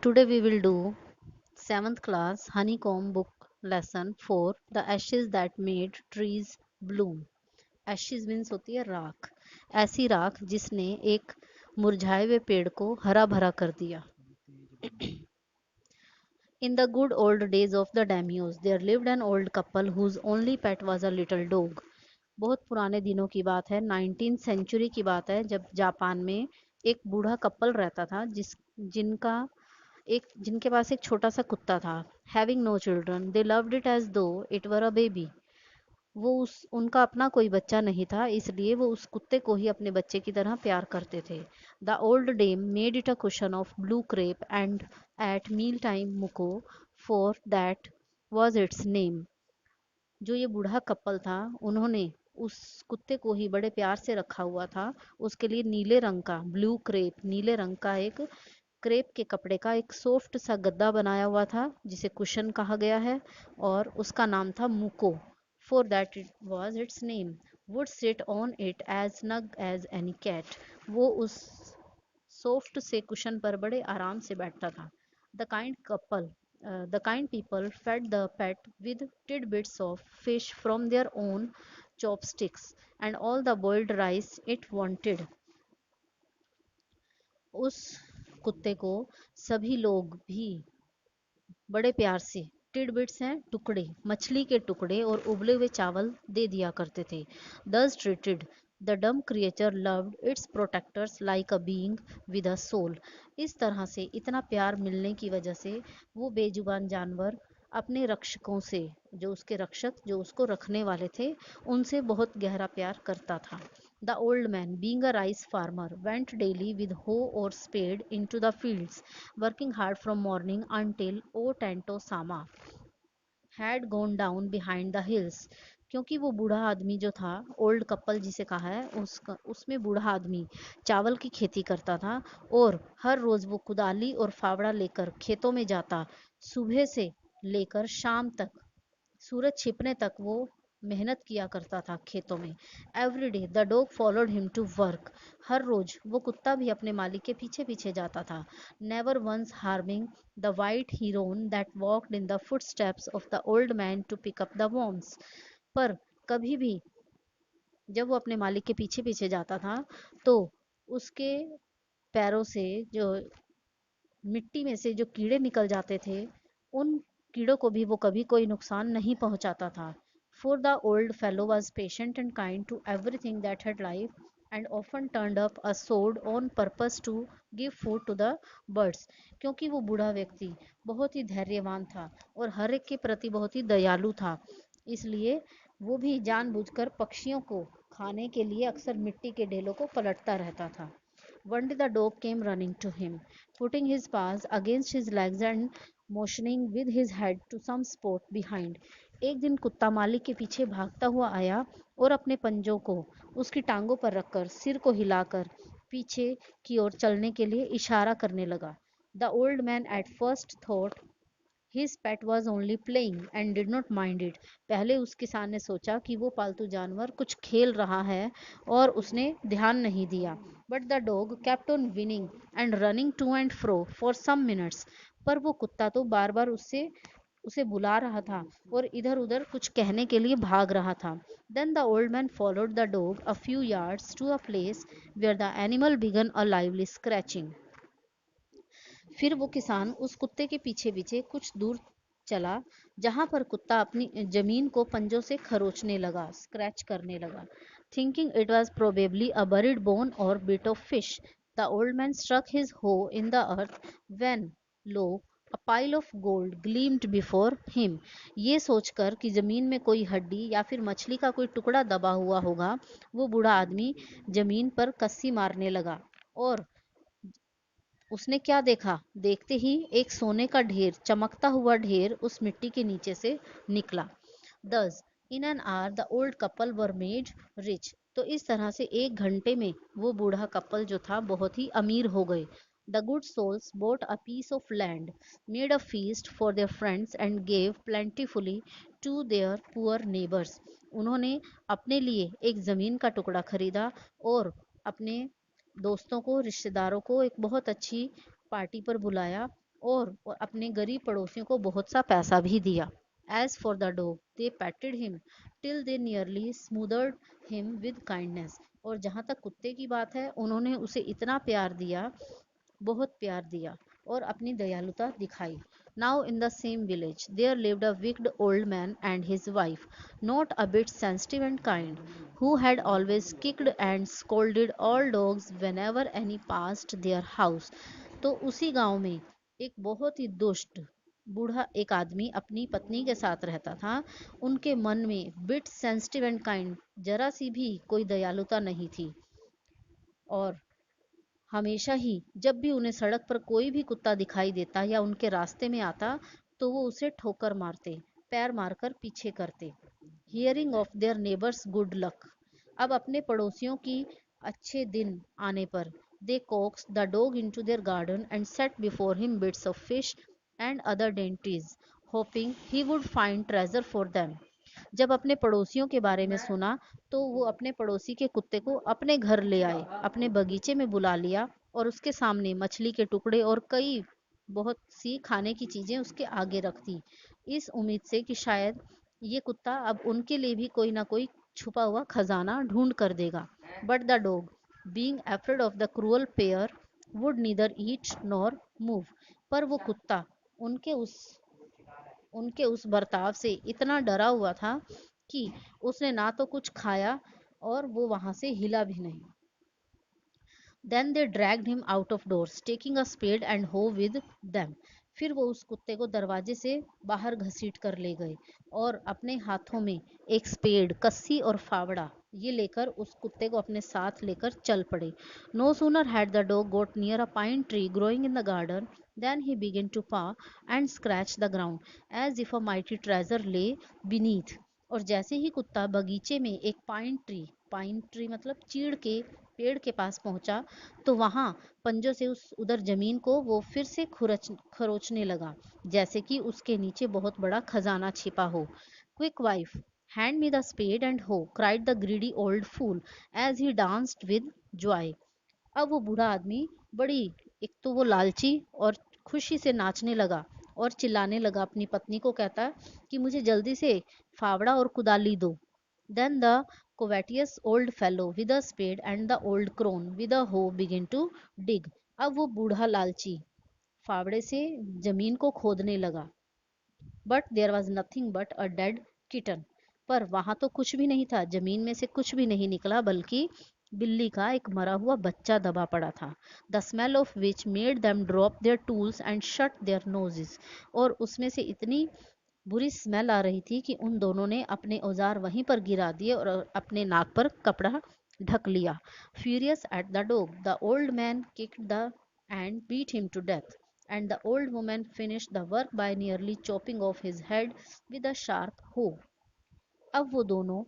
Today we will do 7th class honeycomb book lesson 4 the ashes that made trees bloom. Ashes means होती है राख, ऐसी राख जिसने एक मुरझाए हुए पेड़ को हरा भरा कर दिया. In the good old days of the daimyos, there lived an old couple whose only pet was a little dog. बहुत पुराने दिनों की बात है, 19th सेंचुरी की बात है, जब जापान में एक बूढ़ा कपल रहता था जिनके पास एक छोटा सा कुत्ता था. Having no children they loved it as though it were a baby. वो उनका अपना कोई बच्चा नहीं था, इसलिए वो उस कुत्ते को ही अपने बच्चे की तरह प्यार करते थे. The old dame made it a cushion of blue crepe and at meal time Muko, for that was its name. जो ये बूढ़ा कपल था, उन्होंने उस कुत्ते को ही बड़े प्यार से रखा हुआ था. उसके लिए नीले रंग का, ब्लू क्रेप, नीले रंग का एक क्रेप के कपड़े का एक सॉफ्ट सा गद्दा बनाया हुआ था जिसे कुशन कहा गया है, और उसका नाम था Muko. For that it was its name. Would sit on it as snug as any cat. वो उस सॉफ्ट से कुशन पर बड़े आराम से बैठता था. The kind couple the kind people fed the pet with tidbits of fish from their own chopsticks and all the boiled rice it wanted. उस कुत्ते को सभी लोग भी बड़े प्यार से टिडबिट्स हैं टुकड़े, मछली के टुकड़े और उबले हुए चावल दे दिया करते थे. Thus treated the dumb creature loved its protectors like a being with a soul. इस तरह से इतना प्यार मिलने की वजह से वो बेजुबान जानवर अपने रक्षकों से, जो उसके रक्षक, जो उसको रखने वाले थे, उनसे बहुत गहरा प्यार करता था. The old man, being a rice farmer, went daily with hoe or spade into the fields, working hard from morning until O Tanto Sama had gone down behind the hills. क्योंकि वो बूढ़ा आदमी जो था, ओल्ड कपल जिसे कहा है, उसमें बूढ़ा आदमी चावल की खेती करता था और हर रोज वो कुदाली और फावड़ा लेकर खेतों में जाता. सुबह से लेकर शाम तक, सूरज छिपने तक वो मेहनत किया करता था खेतों में. Every day the dog followed him to work. हर रोज वो कुत्ता भी अपने मालिक के पीछे पीछे जाता था. Never once harming the white heron that walked in the footsteps of the old man to pick up the worms. पर कभी भी जब वो अपने मालिक के पीछे पीछे जाता था, तो उसके पैरों से जो मिट्टी में से जो कीड़े निकल जाते थे, उन कीड़ों को भी वो कभी कोई नुकसान नहीं पहुंचाता था. For the old fellow was patient and kind to everything that had life, and often turned up a sword on purpose to give food to the birds. क्योंकि वो बूढ़ा व्यक्ति बहुत ही धैर्यवान था और हर एक के प्रति बहुत ही दयालु था, इसलिए वो भी जानबूझकर पक्षियों को खाने के लिए अक्सर मिट्टी के ढेलों को पलटता रहता था. One day the dog came running to him, putting his paws against his legs and motioning with his head to some spot behind. एक दिन कुत्ता मालिक के पीछे भागता हुआ आया और अपने पंजों को उसकी टांगों पर रखकर, सिर को हिलाकर पीछे की ओर चलने के लिए इशारा करने लगा. The old man at first thought his pet was only playing and did not mind it. पहले उस किसान ने सोचा कि वो पालतू जानवर कुछ खेल रहा है और उसने ध्यान नहीं दिया. But the dog kept on winning and running to and fro for some minutes. पर वो कुत्ता तो बार बार उसे बुला रहा था और इधर उधर कुछ कहने के लिए भाग रहा था. Then the old man followed the dog a few yards to a place where the animal began a lively scratching. फिर वो किसान उस कुत्ते के पीछे पीछे कुछ दूर चला, जहां पर कुत्ता अपनी जमीन को पंजों से खरोचने लगा, स्क्रैच करने लगा. Thinking it was probably a buried bone or bit of fish, the old man struck his hoe in the earth when lo a pile of gold gleamed before him. ये सोचकर कि जमीन में कोई हड्डी या फिर मछली का कोई टुकड़ा दबा हुआ होगा, वो बूढ़ा आदमी जमीन पर कस्सी मारने लगा. और उसने क्या देखा, देखते ही एक सोने का ढेर, चमकता हुआ ढेर उस मिट्टी के नीचे से निकला. दस in an hour the old couple were made rich. तो इस तरह से एक घंटे में वो बूढ़ा कपल जो था बहुत ही अमीर हो गए. The good souls bought a piece of land, made a feast for their friends and gave plentifully to their poor neighbours. उन्होंने अपने लिए एक जमीन का टुकड़ा खरीदा और अपने दोस्तों को, रिश्तेदारों को एक बहुत अच्छी पार्टी पर बुलाया और अपने गरीब पड़ोसियों को बहुत सा पैसा भी दिया। As for the dog they patted him till they nearly smothered him with kindness. और जहाँ तक कुत्ते की बात है, उन्होंने उसे इतना प्यार दिया, बहुत प्यार दिया और अपनी दयालुता दिखाई। Now in the same village there lived a wicked old man and his wife, not a bit sensitive and kind, who had always kicked and scolded all dogs whenever any passed their house। तो उसी गांव में एक बहुत ही दुष्ट बूढ़ा एक आदमी अपनी पत्नी के साथ रहता था। उनके मन में बिट सेंसिटिव एंड काइंड, जरा सी भी कोई दयालुता नहीं थी। और हमेशा ही जब भी उन्हें सड़क पर कोई भी कुत्ता दिखाई देता या उनके रास्ते में आता, तो वो उसे ठोकर मारते, पैर मारकर पीछे करते। Hearing of their neighbours good luck, अब अपने पड़ोसियों की अच्छे दिन आने पर, दे coaxed the dog into their garden and set before him bits of fish and other dainties, hoping he would find treasure for them। जब अपने पड़ोसियों के बारे में सुना, तो वो अपने पड़ोसी के कुत्ते को अपने घर ले आए, अपने बगीचे में बुला लिया और उसके सामने मछली के टुकड़े और कई बहुत सी खाने की चीजें उसके आगे रख दी, इस उम्मीद से कि शायद ये कुत्ता अब उनके लिए भी कोई ना कोई छुपा हुआ खजाना ढूंढ कर देगा। But the dog, being afraid of the cruel pair, would neither eat nor move. पर वो कुत्ता उनके उस उनके उस बर्ताव से इतना डरा हुआ था कि उसने ना तो कुछ खाया और वो वहां से हिला भी नहीं। Then they dragged him out of doors taking a spade and hoe with them. फिर वो उस कुत्ते को दरवाजे से बाहर घसीट कर ले गए और अपने हाथों में एक स्पेड, कस्सी और फावड़ा ये लेकर उस कुत्ते को अपने साथ लेकर चल पड़े। No sooner had the dog got near a pine tree growing in the garden than he began to paw and scratch the ground as if a mighty treasure lay beneath. और जैसे ही कुत्ता बगीचे में एक पाइन ट्री मतलब चीड़ के पेड़ के पास पहुंचा, तो वहां पंजों से उस उधर जमीन को वो फिर से खरोचने लगा, जैसे कि उसके नीचे बहुत बड़ा खजाना छिपा हो। Quick wife, hand me the spade and hoe, cried the greedy old fool as he danced with joy. अब वो बूढ़ा आदमी बड़ी, एक तो वो लालची और खुशी से नाचने लगा और चिल्लाने लगा, अपनी पत्नी को कहता कि मुझे जल्दी से फावड़ा और कुदाली दो। Then the covetous old fellow with a spade and the old crone with a hoe began to dig। अब वो बूढ़ा लालची फावड़े से जमीन को खोदने लगा। But there was nothing but a dead kitten. पर वहां तो कुछ भी नहीं था, जमीन में से कुछ भी नहीं निकला, बल्कि बिल्ली का एक मरा हुआ बच्चा दबा पड़ा था। The smell of which made them drop there tools and shut there noses. और उसमें से इतनी बुरी स्मेल आ रही थी कि उन दोनों ने अपने औजार वहीं पर गिरा दिए और अपने नाक पर कपड़ा ढक लिया। Furious at the dog the old man kicked the and beat him to death and the old woman finished the work by nearly chopping off his head with a sharp hoe. अब वो दोनों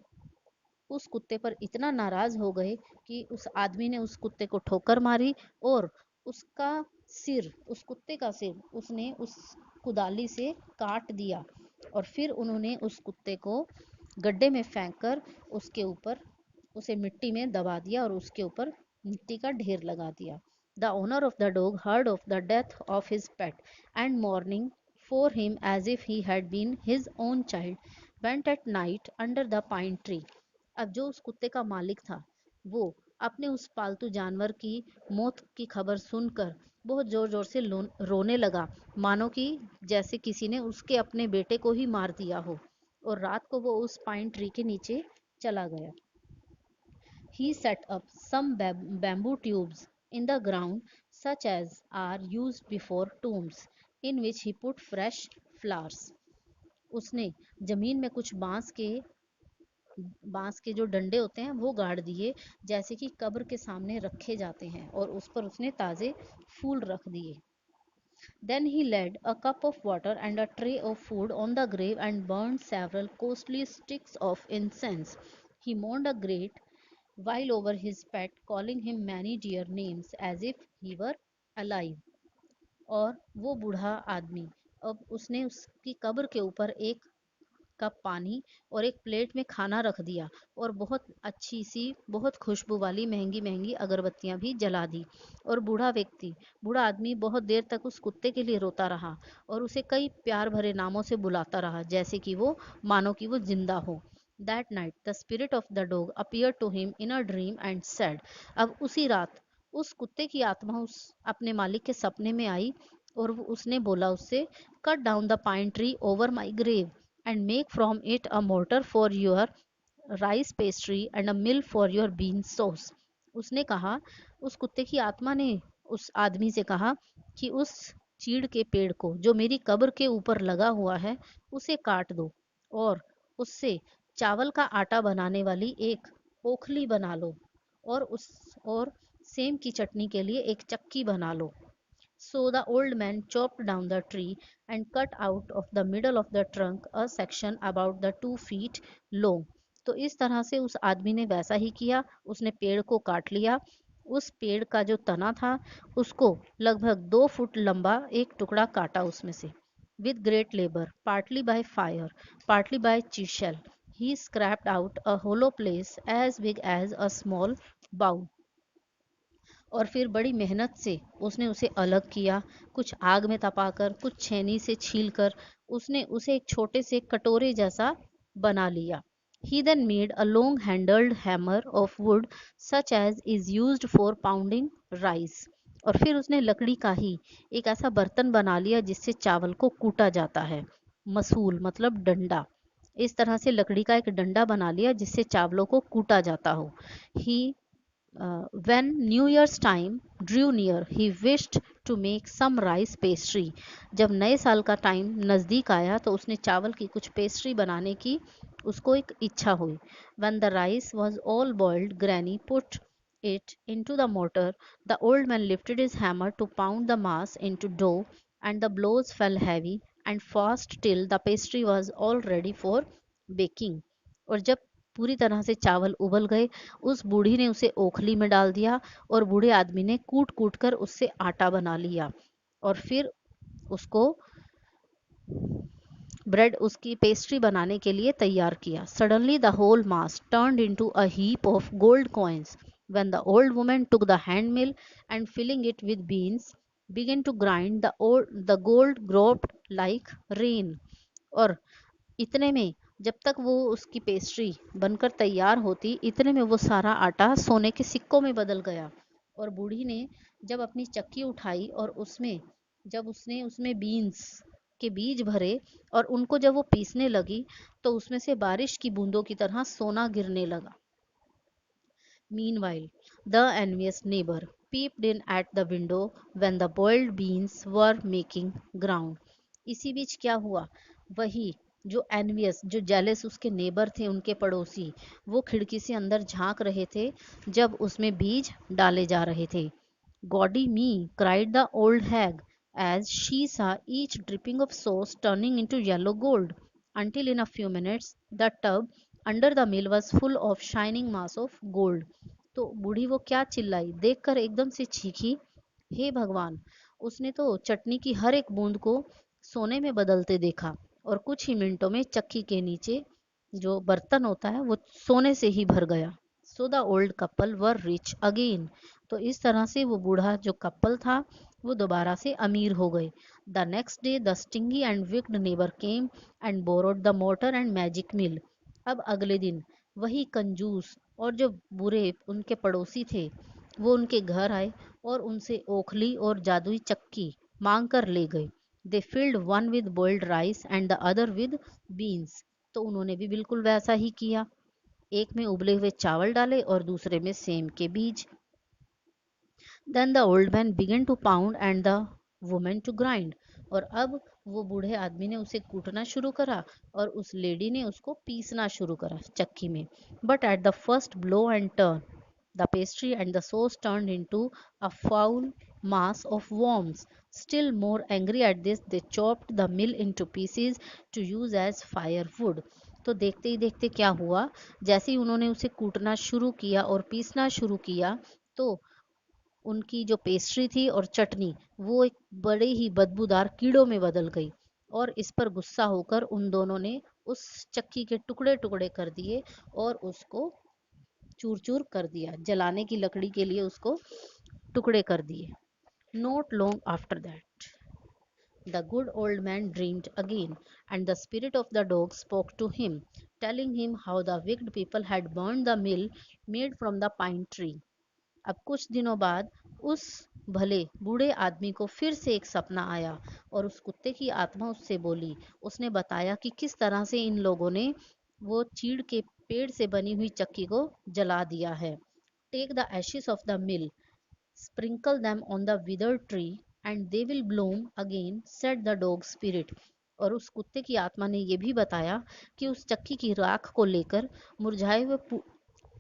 उस कुत्ते पर इतना नाराज हो गए कि उस आदमी ने उस कुत्ते को ठोकर मारी और उसका उस कुत्ते का सिर उसने उस कुदाली से काट दिया। और फिर उन्होंने उस कुत्ते को गड्ढे में फेंक कर उसके ऊपर उसे मिट्टी में दबा दिया और उसके ऊपर मिट्टी का ढेर लगा दिया। The owner of the dog heard of the death of his pet and morning for him as if he had been his own child, went at night under the pine tree। अब जो उस कुत्ते का मालिक था, वो अपने उस पालतू जानवर की मौत की खबर सुनकर बहुत जोर जोर से रोने लगा, मानो कि जैसे किसी ने उसके अपने बेटे को ही मार दिया हो। और रात को वो उस पाइन ट्री के नीचे चला गया। He set up some bamboo tubes in the ground, such as are used before tombs, in which he put fresh flowers। उसने जमीन में कुछ बांस के जो डंडे होते हैं वो गाड़ दिए, जैसे कि कब्र के सामने रखे जाते हैं, और उस पर उसने ताजे फूल रख दिए। Then he laid a cup of water and a tray of food on the grave and burned several costly sticks of incense। He mourned a great while over his pet, calling him many dear names as if he were alive। और वो बूढ़ा आदमी, अब उसने उसकी कब्र के ऊपर एक कप पानी और एक प्लेट में खाना रख दिया और बहुत अच्छी सी बहुत खुशबू वाली महंगी महंगी अगरबत्तियां भी जला दी। और बूढ़ा आदमी बहुत देर तक उस कुत्ते के लिए रोता रहा और उसे कई प्यार भरे नामों से बुलाता रहा, जैसे कि वो मानो कि वो जिंदा हो। That night the spirit of the dog appear to him in a dream and said. अब उसी रात उस कुत्ते की आत्मा उस अपने मालिक के सपने में आई और उसने बोला उससे, cut down the pine tree over my grave and make from it a mortar for your rice pastry and a mill for your bean sauce. उसने कहा, उस कुत्ते की आत्मा ने उस आदमी से कहा कि उस चीड़ के पेड़ को जो मेरी कब्र के ऊपर लगा हुआ है उसे काट दो और उससे चावल का आटा बनाने वाली एक ओखली बना लो और सेम की चटनी के लिए एक चक्की बना लो। So the old man chopped down the tree and cut out of the middle of the trunk a section about the 2 feet long. तो इस तरह से उस आदमी ने वैसा ही किया, उसने पेड़ को काट लिया। उस पेड़ का जो तना था उसको लगभग 2 फुट लंबा एक टुकड़ा काटा उसमें से। With great labor, partly by fire, partly by chisel, he scraped out a hollow place as big as a small bowl. और फिर बड़ी मेहनत से उसने उसे अलग किया, कुछ आग में तपाकर, कुछ छेनी से छीलकर उसने उसे एक छोटे से कटोरे जैसा बना लिया। He then made a long-handled hammer of wood such as is used for pounding rice. और फिर उसने लकड़ी का ही एक ऐसा बर्तन बना लिया जिससे चावल को कूटा जाता है। मसूल मतलब डंडा। इस तरह से लकड़ी का एक डंडा बना लिया जिससे चावलों को कूटा जाता हो। He when New Year's time drew near, he wished to make some rice pastry. जब नए साल का टाइम नज़दीक आया तो उसने चावल की कुछ पेस्ट्री बनाने की उसको एक इच्छा हुई। When the rice was all boiled, Granny put it into the mortar. The old man lifted his hammer to pound the mass into dough, and the blows fell heavy and fast till the pastry was all ready for baking. और जब पूरी तरह से चावल उबल गए, उस बूढ़ी ने उसे ओखली में डाल दिया और बूढ़े आदमी ने कूट कूट कर उससे आटा बना लिया और फिर उसको ब्रेड उसकी पेस्ट्री बनाने के लिए तैयार किया। Suddenly the whole mass turned into a heap of gold coins when the old woman took the hand mill and filling it with beans began to grind the gold groped like rain. और इतने में जब तक वो उसकी pastry बनकर तैयार होती, इतने में वो सारा आटा सोने के सिक्कों में बदल गया। और बूढ़ी ने जब अपनी चक्की उठाई और जब उसने उसमें बीन्स के बीज भरे और उनको जब वो पीसने लगी तो उसमें से बारिश की बूंदों की तरह सोना गिरने लगा। Meanwhile, the envious neighbor peeped in at the window when the boiled beans were making ground. इसी बीच क्या हुआ, वही जो एनवियस जो जेलस उसके नेबर थे, उनके पड़ोसी, वो खिड़की से अंदर झांक रहे थे जब उसमें बीज डाले जा रहे थे। Gaudy me, cried the old hag, as she saw each dripping of sauce turning into yellow gold, until in a few minutes the tub under the mill was full of shining mass of gold. तो बूढ़ी वो क्या चिल्लाई, देखकर एकदम से चीखी, हे भगवान, उसने तो चटनी की हर एक बूंद को सोने में बदलते देखा और कुछ ही मिनटों में चक्की के नीचे जो बर्तन होता है वो सोने से ही भर गया। So the old couple were rich again. तो इस तरह से वो बूढ़ा जो कपल था वो दोबारा से अमीर हो गए। The next day the stingy and wicked neighbour came and borrowed the mortar and magic mill. अब अगले दिन वही कंजूस और जो बुरे उनके पड़ोसी थे वो उनके घर आए और उनसे ओखली और जादुई चक्की मांग कर ले गए। They filled one with boiled rice and the other with beans. तो उन्होंने भी बिल्कुल वैसा ही किया, एक में उबले हुए चावल डाले और दूसरे में सेम के बीज। Then the old man began to pound and the woman to grind. और अब वो बूढ़े आदमी ने उसे कूटना शुरू करा और उस लेडी ने उसको पीसना शुरू करा चक्की में। But at the first blow and turn, the pastry and the sauce turned into a foul mass of worms. Still more angry at this, they chopped the mill into pieces to use as firewood. तो देखते ही देखते क्या हुआ, जैसे ही उन्होंने उसे कूटना शुरू किया और पीसना शुरू किया तो उनकी जो पेस्ट्री थी और चटनी वो एक बड़े ही बदबूदार कीड़ों में बदल गई। और इस पर गुस्सा होकर उन दोनों ने उस चक्की के टुकड़े टुकड़े कर दिए और उसको चूर चूर कर दिया, जलाने की लकड़ी के लिए उसको टुकड़े कर दिए. Not long after that, the good old man dreamed again, and the spirit of the dog spoke to him, telling him how the wicked people had burned the mill made from the pine tree. अब कुछ दिनों बाद उस भले बूढ़े आदमी को फिर से एक सपना आया और उस कुत्ते की आत्मा उससे बोली. उसने बताया कि किस तरह से इन लोगों ने वो चीड़ के पेड़ से बनी हुई चक्की को जला दिया है. Take the ashes of the mill, sprinkle them on the withered tree and they will bloom again, said the dog spirit. और उस कुत्ते की आत्मा ने यह भी बताया कि उस चक्की की राख को लेकर मुरझाए हुए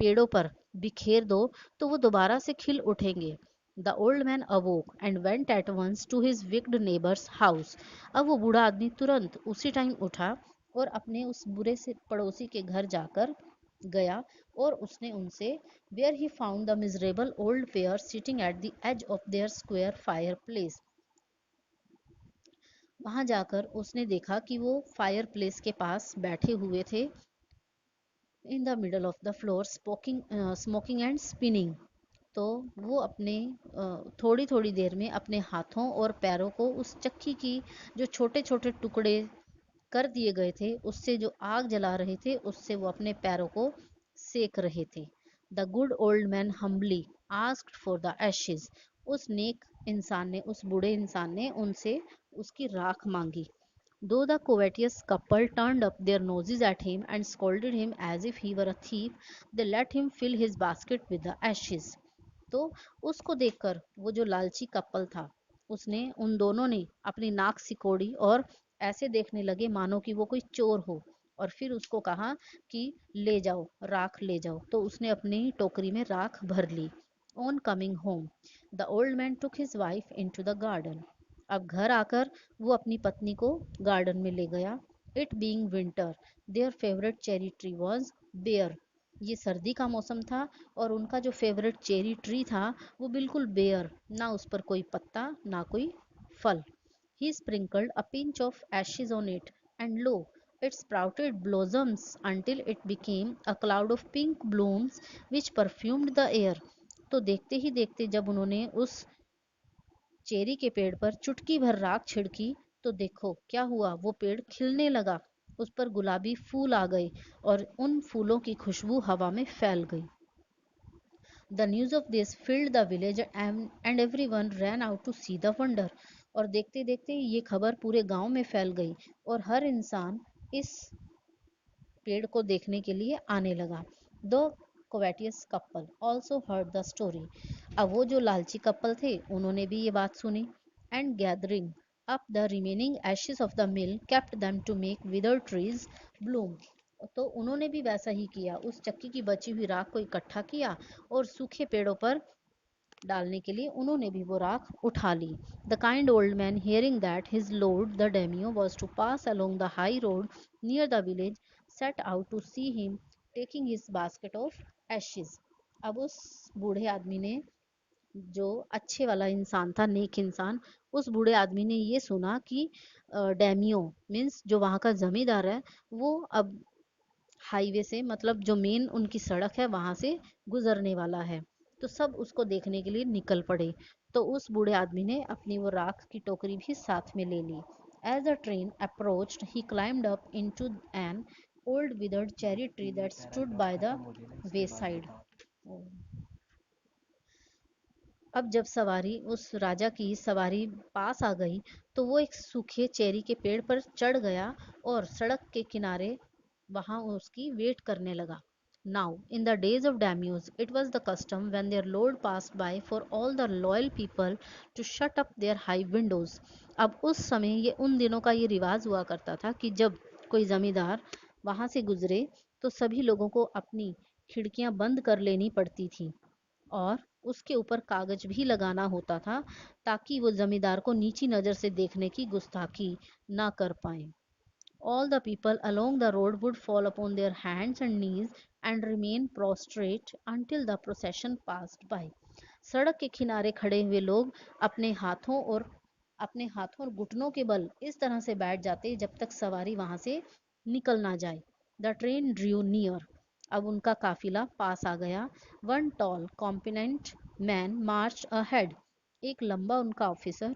पेड़ों पर बिखेर दो तो वो दोबारा से खिल उठेंगे. The old man awoke and went at once to his wicked neighbour's house. अब वो बूढ़ा आदमी तुरंत उसी टाइम उठा और अपने उस बुरे से पड़ोसी के घर जाकर गया और उसने उनसे where he found the miserable old pair sitting at the edge of their square fireplace. वहां जाकर उसने देखा कि वो फायर प्लेस के पास बैठे हुए थे in the middle of the floor smoking and spinning. तो वो अपने थोड़ी थोड़ी देर में अपने हाथों और पैरों को उस चक्की की जो छोटे छोटे टुकड़े कर दिए गए थे उससे जो आग जला रहे थे उससे वो अपने पैरों को सेक रहे थे. The good old man humbly asked for the ashes. उस नेक इंसान ने, उस बूढ़े इंसान ने उनसे उसकी राख मांगी. Though the covetous couple turned up their noses at him and scolded him as if he were a thief, they let him fill his basket with the ashes. तो उसको देखकर वो जो लालची कपल था उसने उन दोनों ने अपनी नाक सिकोड़ी और ऐसे देखने लगे मानो कि वो कोई चोर हो और फिर उसको कहा कि ले जाओ, राख ले जाओ. तो उसने अपनी टोकरी में राख भर ली. On coming home, the old man took his wife into the garden. अब घर आकर वो अपनी पत्नी को गार्डन में ले गया. It being winter, their favourite cherry tree was bare. ये सर्दी का मौसम था और उनका जो फेवरेट चेरी ट्री था वो बिल्कुल बेयर, ना उस पर कोई पत्ता ना कोई फल. He sprinkled a pinch of ashes on it and lo, it sprouted blossoms until it became a cloud of pink blooms which perfumed the air. तो देखते ही देखते जब उन्होंने उस चेरी के पेड़ पर चुटकी भर राख छिड़की तो देखो क्या हुआ, वो पेड़ खिलने लगा. उस पर गुलाबी फूल आ गए और उन फूलों की खुशबू हवा में फैल गई. The news of this filled the village and everyone ran out to see the wonder. और देखते देखते ये खबर पूरे गांव में फैल गई और हर इंसान इस पेड़ को देखने के लिए आने लगा. The covetous couple also heard the story. अब वो जो लालची कपल थे उन्होंने भी ये बात सुनी. And gathering up the remaining ashes of the mill kept them to make withered trees bloom. तो उन्होंने भी वैसा ही किया, उस चक्की की बची हुई राख को इकट्ठा किया और सूखे पेड़ों पर डालने के लिए उन्होंने भी वो राख उठा ली. The kind old man hearing that his lord the daimio was to pass along the high road near the village set out to see him taking his basket of ashes. अब उस बूढ़े आदमी ने, जो अच्छे वाला इंसान था, नेक इंसान, उस बूढ़े आदमी ने ये सुना कि डेमियो मीन्स जो वहाँ का जमींदार है वो अब हाईवे से, मतलब जो मेन उनकी सड़क है वहां से गुजरने वाला है. तो सब उसको देखने के लिए निकल पड़े. तो उस बूढ़े आदमी ने अपनी वो राख की टोकरी भी साथ में ले ली. As the train approached he climbed up into an old withered cherry tree that stood by the wayside. अब जब सवारी, उस राजा की सवारी पास आ गई तो वो एक सूखे चेरी के पेड़ पर चढ़ गया और सड़क के किनारे वहां उसकी वेट करने लगा. Now, in the days of daimyos, it was the custom when their lord passed by for all the loyal people to shut up their high windows. अब उस समय, ये उन दिनों का ये रिवाज हुआ करता था कि जब कोई जमींदार वहां से गुजरे तो सभी लोगों को अपनी खिड़कियां बंद कर लेनी पड़ती थी और उसके ऊपर कागज भी लगाना होता था ताकि वो जमींदार को नीची नज़र से देखने की गुस्ताखी ना कर पाए. All the people along the road would fall upon their hands and knees and remain prostrate until the procession passed by. सड़क के किनारे खड़े हुए लोग अपने हाथों और घुटनों के बल इस तरह से बैठ जाते जब तक सवारी वहां से निकल ना जाए। द ट्रेन ड्रू नियर, अब उनका काफिला पास आ गया। वन टॉल कॉम्पिनेंट मैन मार्च अहेड, एक लंबा उनका ऑफिसर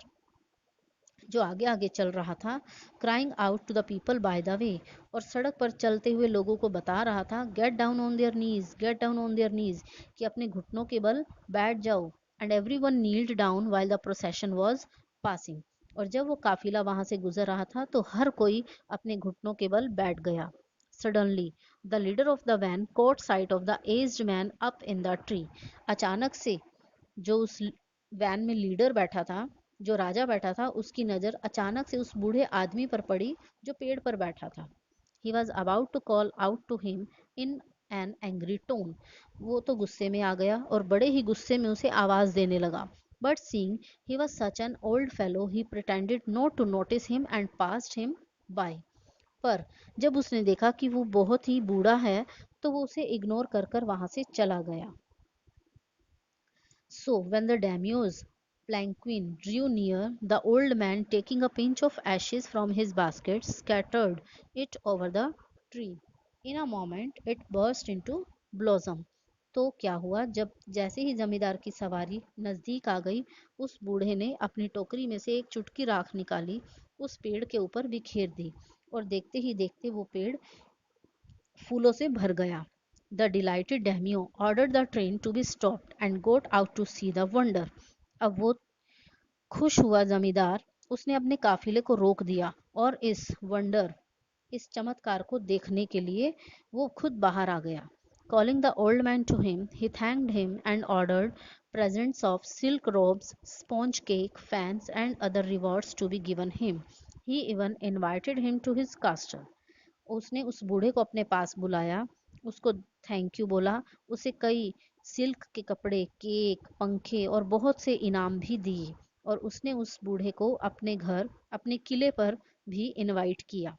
जो आगे आगे चल रहा था, crying out to the people by the way, और सड़क पर चलते हुए लोगों को बता रहा था, get down on their knees, get down on their knees, कि अपने घुटनों के बल बैठ जाओ। And every one knelt down while the procession was passing, और जब वो काफिला वहां से गुजर रहा था तो हर कोई अपने घुटनों के बल बैठ गया। Suddenly the leader of the van caught sight of the aged man up in the tree, अचानक से जो उस वैन में लीडर बैठा था, जो राजा बैठा था, उसकी नज़र अचानक से उस बूढ़े आदमी पर पड़ी जो पेड़ पर बैठा था। He was about to call out to him in an angry tone, वो तो गुस्से में आ गया और बड़े ही गुस्से में उसे आवाज़ देने लगा। But seeing he was such an old fellow he pretended not to notice him and passed him by, पर जब उसने देखा कि वो बहुत ही बूढ़ा है तो वो उसे इग्नोर कर कर वहां से चला गया। So, when the daimyo's palanquin drew near, the old man, taking a pinch of ashes from his basket, scattered it over the tree. In a moment, it burst into blossom. तो क्या हुआ, जब जैसे ही जमींदार की सवारी नजदीक आ गई, उस बूढ़े ने अपनी टोकरी में से एक चुटकी राख निकाली, उस पेड़ के ऊपर बिखेर दी, और देखते ही देखते वो पेड़ फूलों से भर गया। The delighted daimyo ordered the train to be stopped and got out to see the wonder, अब वो खुश हुआ जमींदार, उसने अपने काफिले को रोक दिया और इस चमत्कार को देखने के लिए वो खुद बाहर आ गया। Calling the old man to him, he thanked him and ordered presents of silk robes, sponge cake, fans, and other rewards to be given him. He even invited him to his castle. उसने उस बूढ़े को अपने पास बुलाया, उसको thank you बोला, उसे कई सिल्क के कपड़े, केक, पंखे और बहुत से इनाम भी दिए, और उसने उस बूढ़े को अपने घर, अपने किले पर भी इनवाइट किया।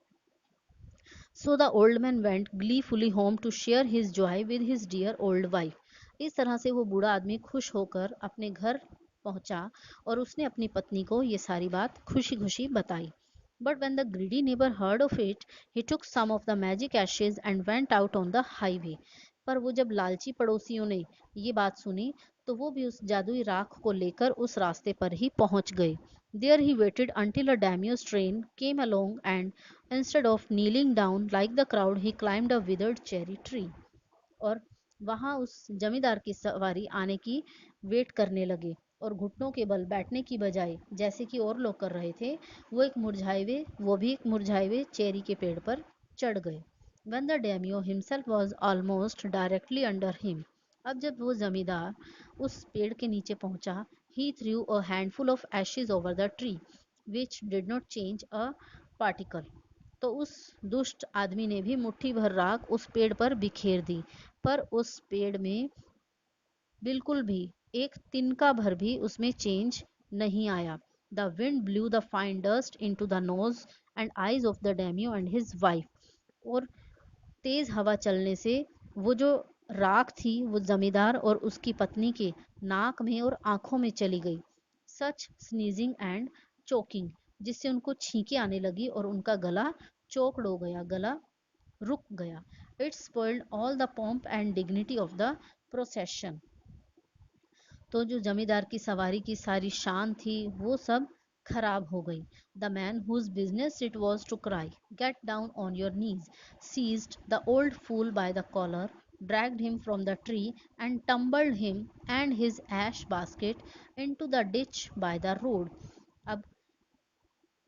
So the old man went gleefully home to share his joy with his dear old wife. इस तरह से वो बूढ़ा आदमी खुश होकर अपने घर पहुंचा और उसने अपनी पत्नी को ये सारी बात खुशी खुशी बताई। But when the greedy neighbor heard of it, he took some of the magic ashes and went out on the highway. पर वो जब लालची पड़ोसियों ने ये बात सुनी तो वो भी उस जादुई राख को लेकर उस रास्ते पर ही पहुंच गए। There he waited until a daimyo's train came along, and instead of kneeling down like the crowd, he climbed a withered cherry tree. और वहां उस जमींदार की सवारी आने की वेट करने लगे, और घुटनों के बल बैठने की बजाय जैसे कि और लोग कर रहे थे, वो भी एक मुरझाए हुए चेरी के पेड़ पर चढ़ गए। When the daimyo himself was almost directly under him, अब जब वो जमींदार उस पेड़ के नीचे पहुंचा, he threw a handful of ashes over the tree, which did not change a particle. तो उस दुष्ट आदमी ने भी मुट्ठी भर राख उस पेड़ पर बिखेर दी, पर उस पेड़ में बिल्कुल भी एक तिनका भर भी उसमें चेंज नहीं आया। The wind blew the fine dust into the nose and eyes of the daimyo and his wife, और तेज हवा चलने से वो जो राख थी वो जमींदार और उसकी पत्नी के नाक में और आंखों में चली गई। सच स्नीजिंग एंड चोकिंग, जिससे उनको छींके आने लगी और उनका गला चोकड हो गया, गला रुक गया। It spoiled all the pomp and dignity of the procession, तो जो जमींदार की सवारी की सारी शान थी वो सब खराब हो गई। The man whose business it was to cry, get down on your knees, seized the old fool by the collar, dragged him from the tree and tumbled him and his ash basket into the ditch by the road. अब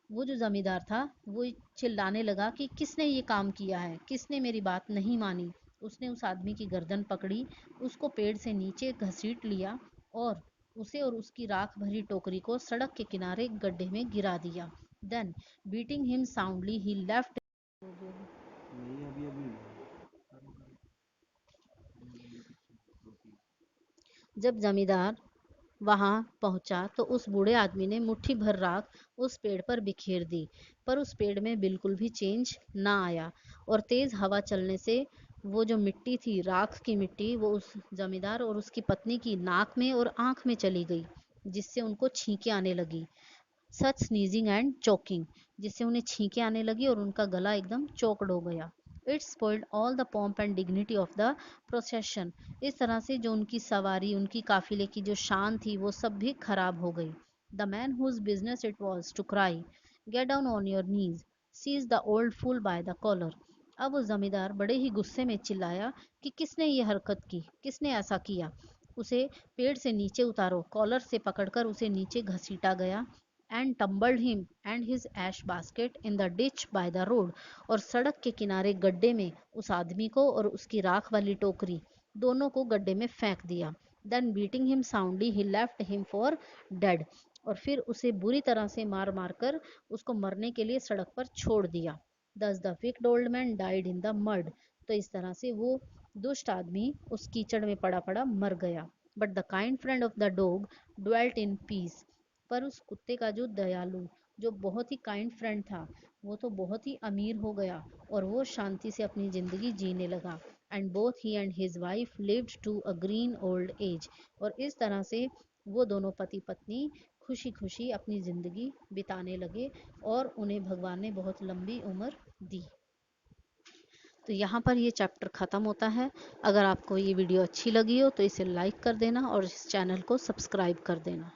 वो जो जमींदार था वो चिल्लाने लगा कि किसने ये काम किया है, किसने मेरी बात नहीं मानी। उसने उस आदमी की गर्दन पकड़ी, उसको पेड़ से नीचे घसीट लिया और उसे और उसकी राख भरी टोकरी को सड़क के किनारे गड्ढे में गिरा दिया। Then beating him soundly he left. जब जमींदार वहां पहुंचा तो उस बूढ़े आदमी ने मुट्ठी भर राख उस पेड़ पर बिखेर दी, पर उस पेड़ में बिल्कुल भी चेंज ना आया, और तेज हवा चलने से वो जो मिट्टी थी, राख की मिट्टी, वो उस जमींदार और उसकी पत्नी की नाक में और आंख में चली गई, जिससे उनको छींके आने लगी। सच स्नीजिंग एंड चोकिंग, जिससे उन्हें छींकें आने लगी और उनका गला एकदम चोक्ड हो गया। It spoiled all the pomp and dignity of the procession. इस तरह से जो उनकी सवारी, उनकी काफिले की जो शान थी, वो सब भी खराब हो गई। The man whose business it was to cry, get down on your knees, seize the old fool by the collar. अब वो जमींदार बड़े ही गुस्से में चिल्लाया कि किसने ये हरकत की, किसने ऐसा किया। उसे पेड़ से नीचे उतारो। कॉलर से पकड़कर उसे नीचे घसीटा गया। And tumbled him and his ash basket in the ditch by the road. और सड़क के किनारे गड्ढे में उस आदमी को और उसकी राख वाली टोकरी, दोनों को गड्ढे में फेंक दिया। Then beating him soundly he left him for dead. और फिर उसे बुरी तरह से मार मार कर उसको मरने के लिए सड़क पर छोड़ दिया। दस the wicked old man died in the mud. तो इस तरह से वो दुष्ट आदमी उस कीचड़ में पड़ा पड़ा मर गया। But the kind friend of the dog dwelt in peace. पर उस कुत्ते का जो दयालु, जो बहुत ही काइंड फ्रेंड था, वो तो बहुत ही अमीर हो गया और वो शांति से अपनी जिंदगी जीने लगा। And both he and his wife lived to a green old age. और इस तरह से वो दोनों पति पत्नी खुशी खुशी अपनी ज़िंदगी बिताने लगे और उन्हें भगवान ने बहुत लंबी उम्र दी। तो यहाँ पर ये चैप्टर ख़त्म होता है। अगर आपको ये वीडियो अच्छी लगी हो तो इसे लाइक कर देना और इस चैनल को सब्सक्राइब कर देना।